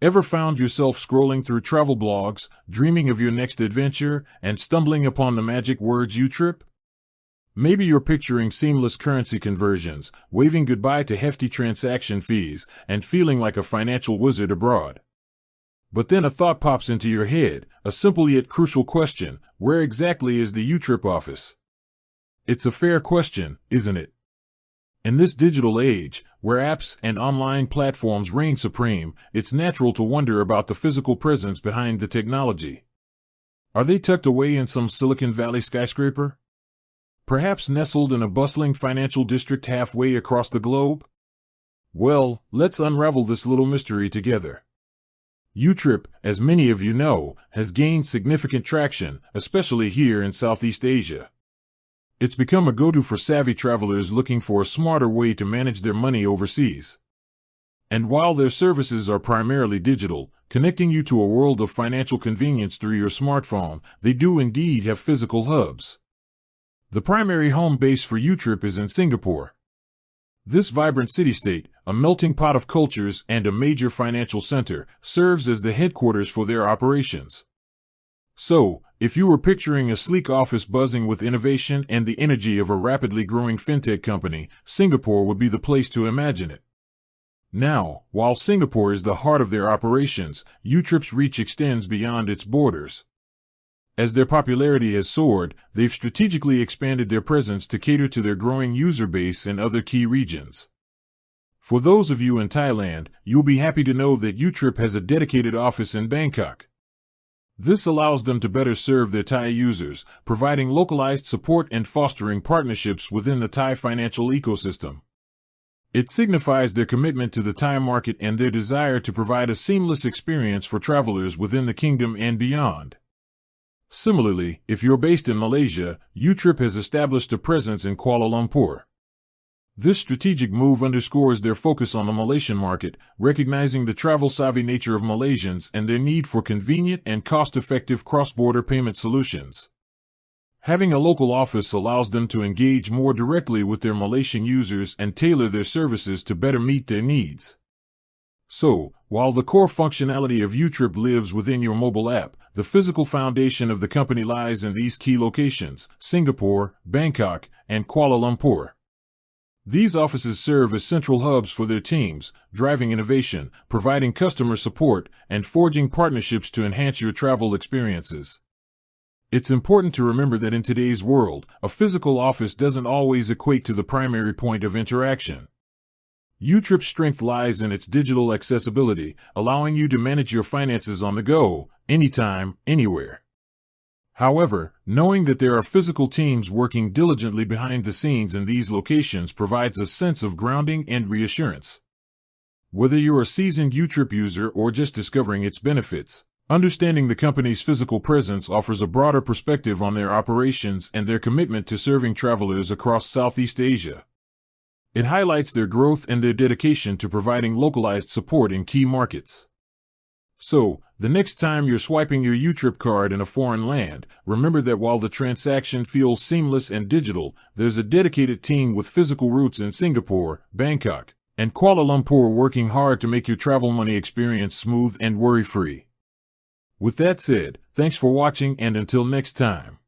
Ever found yourself scrolling through travel blogs, dreaming of your next adventure, and stumbling upon the magic words YouTrip? Maybe you're picturing seamless currency conversions, waving goodbye to hefty transaction fees, and feeling like a financial wizard abroad. But then a thought pops into your head, a simple yet crucial question: where exactly is the YouTrip office? It's a fair question, isn't it? In this digital age, where apps and online platforms reign supreme, it's natural to wonder about the physical presence behind the technology. Are they tucked away in some Silicon Valley skyscraper? Perhaps nestled in a bustling financial district halfway across the globe? Well, let's unravel this little mystery together. YouTrip, as many of you know, has gained significant traction, especially here in Southeast Asia. It's become a go-to for savvy travelers looking for a smarter way to manage their money overseas. And while their services are primarily digital, connecting you to a world of financial convenience through your smartphone, they do indeed have physical hubs. The primary home base for YouTrip is in Singapore. This vibrant city-state, a melting pot of cultures and a major financial center, serves as the headquarters for their operations. So, if you were picturing a sleek office buzzing with innovation and the energy of a rapidly growing fintech company, Singapore would be the place to imagine it. Now, while Singapore is the heart of their operations, YouTrip's reach extends beyond its borders. As their popularity has soared, they've strategically expanded their presence to cater to their growing user base in other key regions. For those of you in Thailand, you'll be happy to know that YouTrip has a dedicated office in Bangkok. This allows them to better serve their Thai users, providing localized support and fostering partnerships within the Thai financial ecosystem. It signifies their commitment to the Thai market and their desire to provide a seamless experience for travelers within the kingdom and beyond. Similarly, if you're based in Malaysia, YouTrip has established a presence in Kuala Lumpur. This strategic move underscores their focus on the Malaysian market, recognizing the travel-savvy nature of Malaysians and their need for convenient and cost-effective cross-border payment solutions. Having a local office allows them to engage more directly with their Malaysian users and tailor their services to better meet their needs. So, while the core functionality of YouTrip lives within your mobile app, the physical foundation of the company lies in these key locations: Singapore, Bangkok, and Kuala Lumpur. These offices serve as central hubs for their teams, driving innovation, providing customer support, and forging partnerships to enhance your travel experiences. It's important to remember that in today's world, a physical office doesn't always equate to the primary point of interaction. YouTrip's strength lies in its digital accessibility, allowing you to manage your finances on the go, anytime, anywhere. However, knowing that there are physical teams working diligently behind the scenes in these locations provides a sense of grounding and reassurance. Whether you're a seasoned YouTrip user or just discovering its benefits, understanding the company's physical presence offers a broader perspective on their operations and their commitment to serving travelers across Southeast Asia. It highlights their growth and their dedication to providing localized support in key markets. So, the next time you're swiping your YouTrip card in a foreign land, remember that while the transaction feels seamless and digital, there's a dedicated team with physical roots in Singapore, Bangkok, and Kuala Lumpur working hard to make your travel money experience smooth and worry-free. With that said, thanks for watching, and until next time.